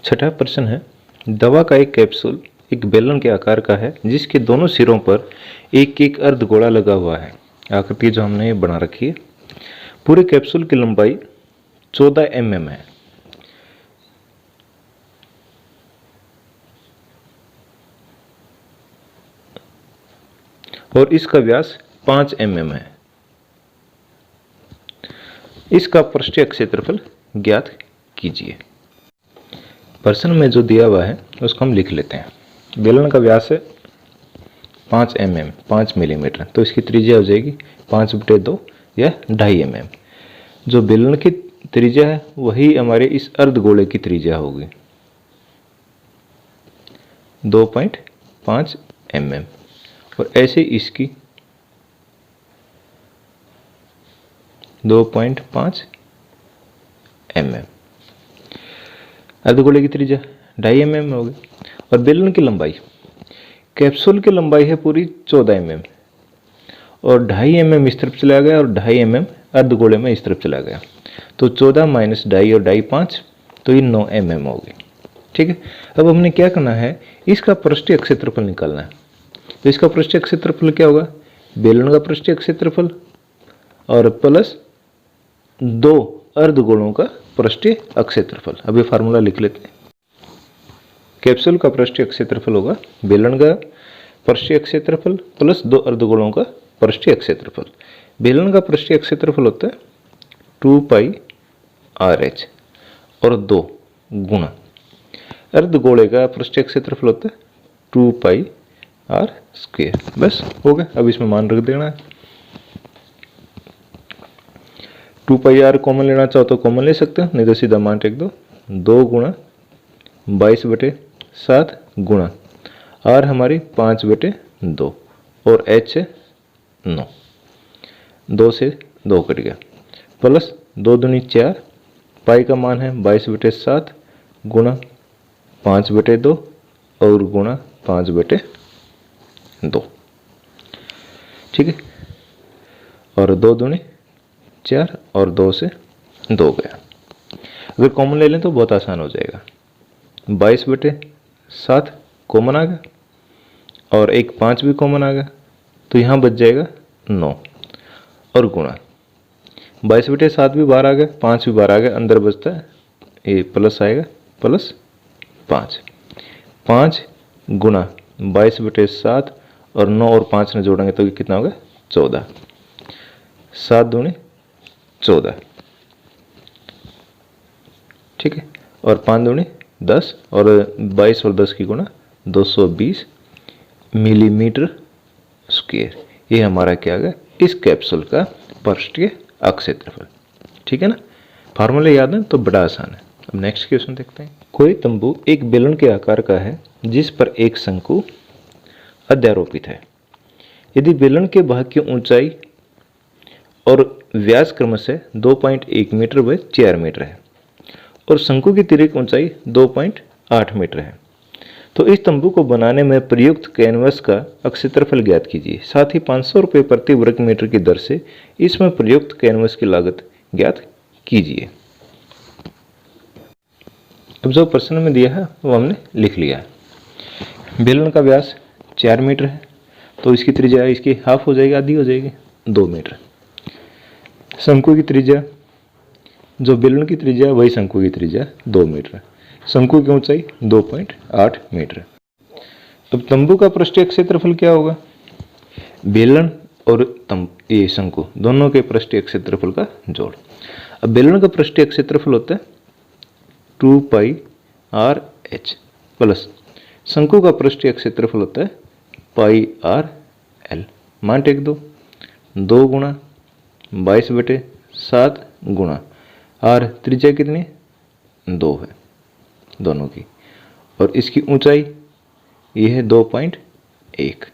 छठा प्रश्न है, दवा का एक कैप्सूल एक बेलन के आकार का है जिसके दोनों सिरों पर एक एक अर्धगोला लगा हुआ है। आकृति जो हमने बना रखी है। पूरे कैप्सूल की लंबाई 14 mm है। और इसका व्यास 5 mm है। इसका पृष्ठीय क्षेत्रफल ज्ञात कीजिए। प्रश्न में जो दिया हुआ है उसको हम लिख लेते हैं। बेलन का व्यास है 5 mm, 5 मिलीमीटर, तो इसकी त्रिज्या हो जाएगी 5/2 या 2.5 mm। जो बेलन की त्रिज्या है वही हमारे इस अर्धगोले की त्रिज्या होगी 2.5 mm। और ऐसे इसकी 2.5 mm। अर्धगोले की त्रिज्या 2.5 mm होगी। और बेलन की लंबाई, कैप्सूल की लंबाई है पूरी 14 mm और 2.5 mm इस तरफ चला गया और 2.5 mm अर्धगोले में इस तरफ चला गया, तो 14 माइनस 2.5 और 2.5 5, तो ये 9 mm होगी। ठीक है। अब हमने क्या करना है, इसका पृष्ठीय क्षेत्रफल निकालना है। तो इसका पृष्ठीय क्षेत्रफल क्या होगा, बेलन का पृष्ठीय क्षेत्रफल और प्लस 2 अर्धगोलों का पृष्ठीय क्षेत्रफल। अब ये फार्मूला लिख लेते हैं। कैप्सूल का पृष्ठीय क्षेत्रफल होगा बेलन का पृष्ठीय क्षेत्रफल प्लस 2 अर्धगोलों का पृष्ठीय क्षेत्रफल। बेलन का पृष्ठीय क्षेत्रफल होता है 2πRh और 2 गुणा अर्धगोले का पृष्ठीय क्षेत्रफल होता है 2πr²। बस हो गया। अब इसमें मान रख देना है। 2πr कॉमन लेना चाहो तो कॉमन ले सकते हो, नहीं तो सीधा मान टेक दो। 2 गुणा 22/7 गुणा r हमारी 5/2 और h है 9, 2 से 2 कट गया, प्लस 2 दूनी 4, पाई का मान है 22/7 गुणा 5/2 और गुणा 5/2। ठीक है। और 2 दूनी 4 और 2 से 2 गया। अगर कॉमन ले लें तो बहुत आसान हो जाएगा। 22/7 कॉमन आ गया और एक 5 भी कॉमन आ गया, तो यहाँ बच जाएगा 9 और गुणा 22/7 भी बाहर आ गया, 5 भी बाहर आ गया, अंदर बचता है ये प्लस आएगा प्लस 5 गुणा 22/7 और 9 और 5 ने जोड़ेंगे तो कितना होगा 14। 7 दूनी 14। ठीक है। और 5 दूनी 10 और 22 और 10 की गुणा 220 मिलीमीटर स्क्वायर। ये हमारा क्या आ गया, इस कैप्सूल का पृष्ठीय क्षेत्रफल। ठीक है ना। फार्मूला याद है तो बड़ा आसान है। अब नेक्स्ट क्वेश्चन देखते हैं। कोई तंबू एक बेलन के आकार का है जिस पर एक शंकु अध्यारोपित है। यदि बेलन के भाग की ऊंचाई और व्यास क्रमशः 2.1 मीटर व 4 मीटर है और शंकु की तिर्यक ऊंचाई 2.8 मीटर है, तो इस तंबू को बनाने में प्रयुक्त कैनवस का क्षेत्रफल ज्ञात कीजिए। साथ ही 500 रुपये प्रति वर्ग मीटर की दर से इसमें प्रयुक्त कैनवस की लागत ज्ञात कीजिए। अब जो प्रश्न में दिया है वो हमने लिख लिया है। बेलन का व्यास 4 मीटर है, तो इसकी त्रिज्या इसकी हाफ हो जाएगी, आधी हो जाएगी 2 मीटर। शंकु की त्रिज्या, जो बेलन की त्रिज्या वही शंकु की त्रिज्या 2 मीटर है। शंकु की ऊंचाई 2.8 मीटर। अब तंबू का पृष्ठीय क्षेत्रफल क्या होगा, बेलन और ये शंकु दोनों के पृष्ठीय क्षेत्रफल का जोड़। अब बेलन का पृष्ठीय क्षेत्रफल होता है 2πRh प्लस शंकु का पृष्ठीय क्षेत्रफल होता है πRL। मान टेक दो, 2 गुणा 22/7 गुणा r त्रिज्या कितनी 2 है दोनों की, और इसकी ऊंचाई ये है 2.1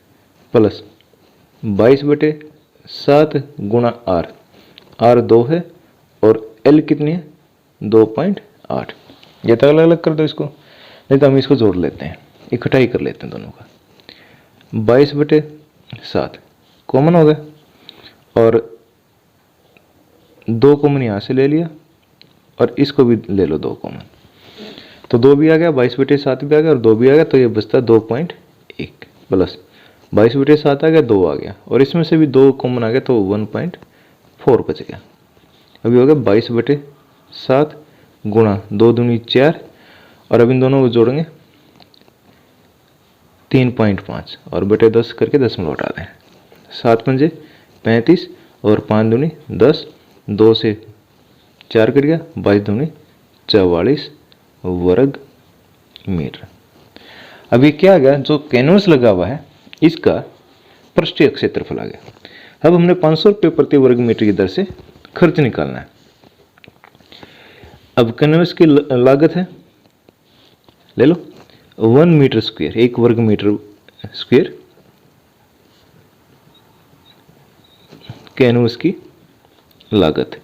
प्लस 22/7 गुणा r 2 है और l कितनी है 2.8। ये तो अलग अलग कर दो इसको, नहीं तो हम इसको जोड़ लेते हैं, इकट्ठा ही कर लेते हैं दोनों का। 22/7 कॉमन हो गया और 2 कॉमन यहाँ से ले लिया और इसको भी ले लो 2 कॉमन, तो 2 भी आ गया, 22/7 भी आ गया और 2 भी आ गया, तो ये बचता 2.1 प्लस 22/7 आ गया, 2 आ गया और इसमें से भी 2 कॉमन आ गया तो 1.4 बच गया। अभी हो गया 22/7 गुणा 2 दूनी 4 और अब इन दोनों को जोड़ेंगे 3.5 और बटे 10 करके दशमलव हटा दें। 7 पंजे 35 और 5 दूनी 10, 2 से 4 कट गया, 22 दूनी 44 वर्ग मीटर। अभी क्या आ गया, जो कैनवस लगा हुआ है इसका पृष्ठीय क्षेत्रफल आ गया। अब हमने 500 रुपये प्रति वर्ग मीटर की दर से खर्च निकालना है। अब कैनवस की लागत है, ले लो 1 मीटर स्क्वायर, 1 वर्ग मीटर स्क्वायर कैनवस की लागत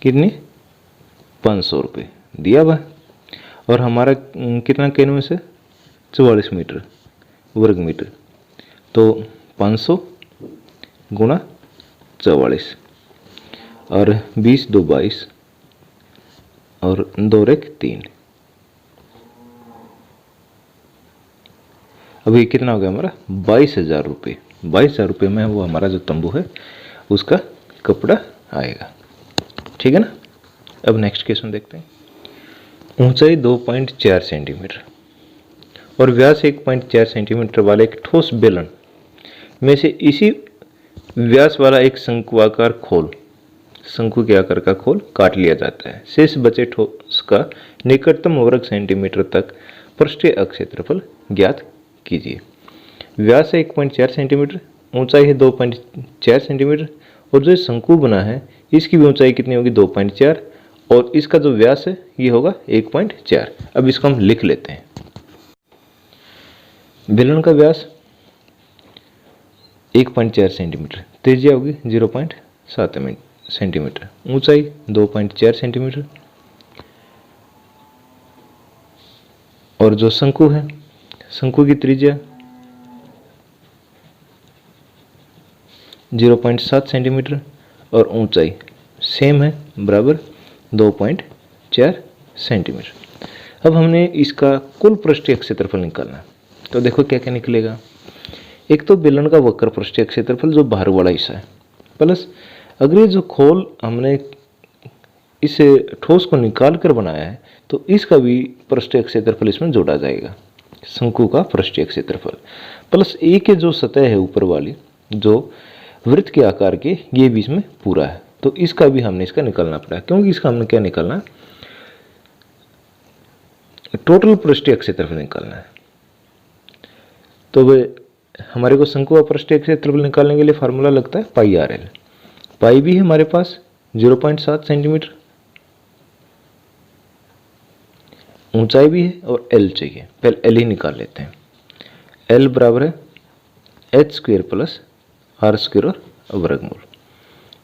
कितनी, 500 रुपये दिया हुआ। और हमारा कितना कैनवस है, 44 मीटर वर्ग मीटर, तो 500 गुणा 44 और 20 2 22 और 2 1 3। अभी कितना हो गया हमारा, 22,000 रुपये। 22,000 रुपये में वो हमारा जो तंबू है उसका कपड़ा आएगा। ठीक है ना। अब नेक्स्ट क्वेश्चन देखते हैं। ऊंचाई 2.4 सेंटीमीटर और व्यास 1.4 सेंटीमीटर वाले एक ठोस बेलन में से इसी व्यास वाला एक शंक्वाकार खोल, शंकु के आकार का खोल काट लिया जाता है। शेष बचे ठोस का निकटतम वर्ग सेंटीमीटर तक पृष्ठीय क्षेत्रफल ज्ञात कीजिए। व्यास है 1.4 सेंटीमीटर, ऊंचाई है 2.4 सेंटीमीटर और जो शंकु बना है इसकी भी ऊंचाई कितनी होगी, 2.4 और इसका जो व्यास है ये होगा 1.4। अब इसको हम लिख लेते हैं। बेलन का व्यास 1.4 सेंटीमीटर, त्रिज्या होगी 0.7 सेंटीमीटर, ऊंचाई 2.4 सेंटीमीटर और जो शंकु है, शंकु की त्रिज्या 0.7 सेंटीमीटर और ऊंचाई सेम है, बराबर 2.4 सेंटीमीटर। अब हमने इसका कुल पृष्ठीय क्षेत्रफल निकालना है। तो देखो क्या क्या निकलेगा। एक तो बेलन का वक्र पृष्ठीय क्षेत्रफल जो बाहर वाला हिस्सा है, प्लस अगर ये जो खोल हमने इस ठोस को निकाल कर बनाया है तो इसका भी पृष्ठीय क्षेत्रफल इसमें जोड़ा जाएगा, शंकु का पृष्ठीय क्षेत्रफल, प्लस ए के जो सतह है ऊपर वाली जो वृत्त के आकार के, ये भी इसमें पूरा है, तो इसका भी हमने इसका निकालना पड़ा। क्योंकि इसका हमने क्या निकालना है, टोटल पृष्ठीय क्षेत्रफल निकालना है। तो वे हमारे को शंकु का पृष्ठीय क्षेत्रफल निकालने के लिए फार्मूला लगता है पाई आर एल। पाई भी है हमारे पास 0.7 सेंटीमीटर, ऊंचाई भी है और एल चाहिए। पहले एल ही निकाल लेते हैं। एल बराबर है H square plus R square और वर्गमूल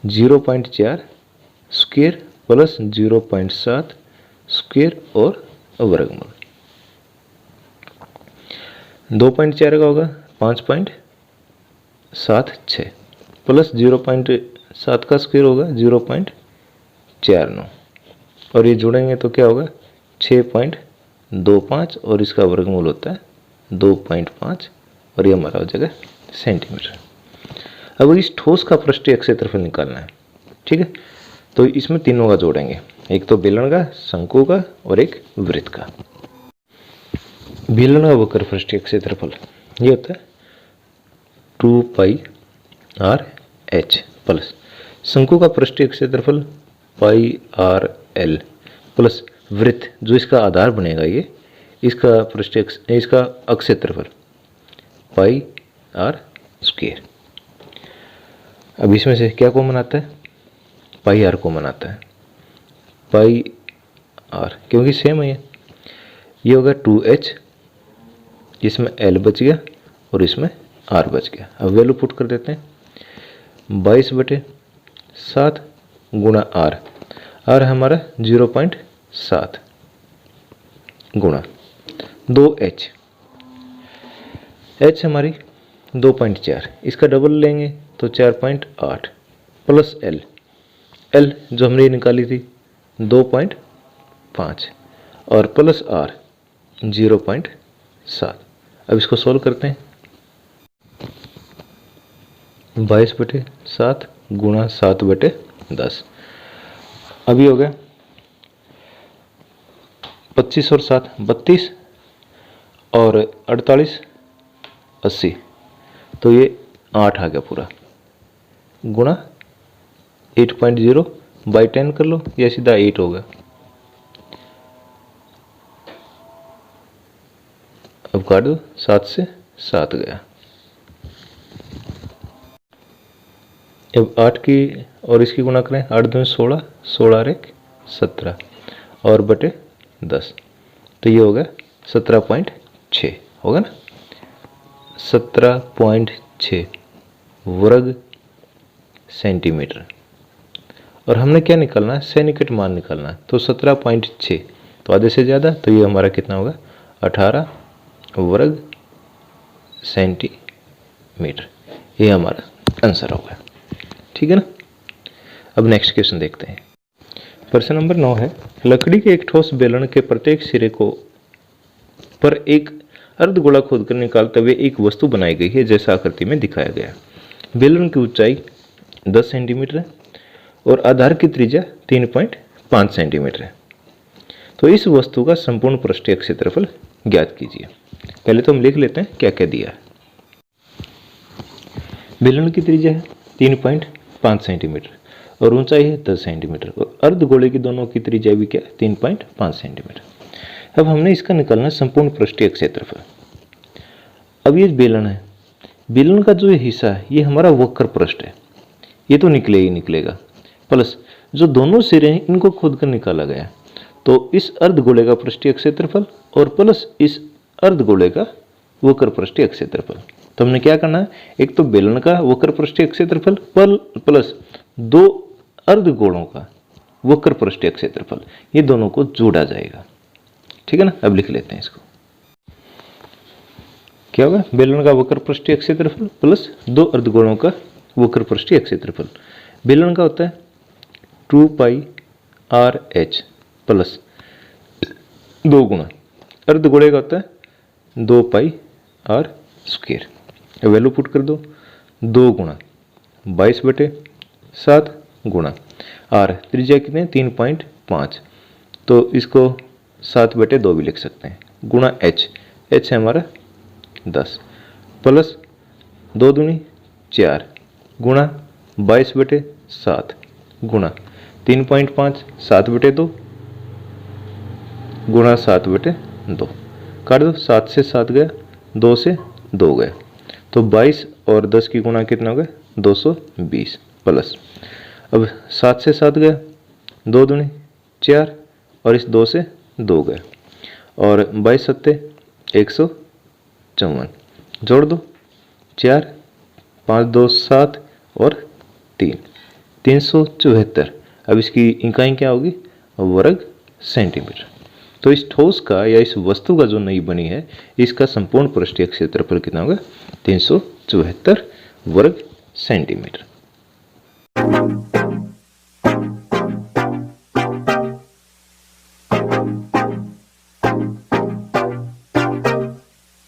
0.4 स्क्वायर प्लस 0.7 स्क्वायर और वर्गमूल। 2.4 का होगा 5.76 प्लस 0.7 का स्क्वायर होगा 0.49 और ये जोड़ेंगे तो क्या होगा 6.25 और इसका वर्गमूल होता है 2.5 और ये हमारा हो जाएगा सेंटीमीटर। अब इस ठोस का पृष्ठीय क्षेत्रफल निकालना है। ठीक है, तो इसमें तीनों का जोड़ेंगे, एक तो बेलन का, शंकु का और एक वृत्त का। बेलन का वक्र पृष्ठीय क्षेत्रफल ये होता है 2πr/h प्लस शंकु का पृष्ठीय क्षेत्रफल πr/l प्लस वृत्त जो इसका आधार बनेगा, ये इसका पृष्ठीय इसका अक्षेत्रफल πr²। अब इसमें से क्या कॉमन आता है, पाई आर कॉमन आता है। पाई आर क्योंकि सेम है ये होगा 2h, इसमें l बच गया और इसमें r बच गया। अब वैल्यू पुट कर देते हैं 22/7 गुणा r, r हमारा 0.7 गुणा 2h, h हमारी 2.4, इसका डबल लेंगे तो 4.8 प्लस l, l जो हमने निकाली थी 2.5 और प्लस r 0.7। अब इसको सॉल्व करते हैं। 22/7 गुणा 7/10। अभी हो गया 25 और 7 32 और 48 80, तो ये 8 आ गया पूरा, गुणा 8.0 बाई 10 कर लो, या सीधा 8 होगा। अब काट दो, 7 से 7 गया। अब 8 की और इसकी गुणा करें, 8 2 16, 16 और 1 17 और बटे 10, तो ये हो गया 17.6 होगा ना, 17.6 वर्ग सेंटीमीटर। और हमने क्या निकालना है, सैनिकट मान निकालना है, तो 17.6 तो आधे से ज़्यादा, तो ये हमारा कितना होगा 18 वर्ग सेंटीमीटर। ये हमारा आंसर होगा, ठीक है ना। अब नेक्स्ट क्वेश्चन देखते हैं। प्रश्न नंबर 9 है, लकड़ी के एक ठोस बेलन के प्रत्येक सिरे को पर एक अर्धगोला खोदकर निकालते हुए एक वस्तु बनाई गई है, जैसा आकृति में दिखाया गया। बेलन की ऊंचाई 10 सेंटीमीटर है और आधार की त्रिज्या 3.5 सेंटीमीटर है। तो इस वस्तु का संपूर्ण पृष्ठीय क्षेत्रफल ज्ञात कीजिए। पहले तो हम लिख लेते हैं क्या क्या दिया है। बेलन की त्रिज्या है 3.5 सेंटीमीटर और ऊंचाई है 10 सेंटीमीटर और अर्धगोले की दोनों की त्रिज्या भी क्या है 3.5 सेंटीमीटर। अब हमने इसका निकालना संपूर्ण पृष्ठीय क्षेत्रफल। अब ये बेलन है, बेलन का जो हिस्सा है ये हमारा वक्र पृष्ठ है, ये तो निकले ही निकलेगा, प्लस जो दोनों सिरे हैं इनको खोदकर निकाला गया, तो इस अर्धगोले का पृष्ठीय क्षेत्रफल और प्लस इस अर्धगोले का वक्र पृष्ठीय क्षेत्रफल। तो हमने क्या करना है, एक तो बेलन का वक्र पृष्ठीय क्षेत्रफल प्लस दो अर्धगोलों का वक्र पृष्ठीय क्षेत्रफल, ये दोनों को जोड़ा जाएगा, ठीक है ना। अब लिख लेते हैं इसको, क्या होगा, बेलन का वक्र पृष्ठीय क्षेत्रफल प्लस दो अर्धगोलों का वक्र पृष्ठीय क्षेत्रफल। बेलन का होता है 2πr/h प्लस 2 गुणा अर्धगोले का होता है 2πr²। वैल्यू पुट कर दो, 2 गुणा 22/7 गुणा r त्रिज्या कितने 3.5, तो इसको 7/2 भी लिख सकते हैं, गुणा h है हमारा 10 प्लस 2 दूनी 4 गुणा 22/7 गुणा 3.5 7/2 गुणा 7/2। काट दो, 7 से 7 गया, 2 से 2 गया, तो 22 और 10 की गुणा कितना हो गया 220 प्लस, अब 7 से 7 गया, 2 दूनी 4 और इस 2 से 2 गया, और 22 सत्ते 154, जोड़ दो 4 5 2 7 और 3 374। अब इसकी इकाई क्या होगी, वर्ग सेंटीमीटर। तो इस ठोस का या इस वस्तु का जो नई बनी है, इसका संपूर्ण पृष्ठीय क्षेत्रफल कितना होगा 374 वर्ग सेंटीमीटर।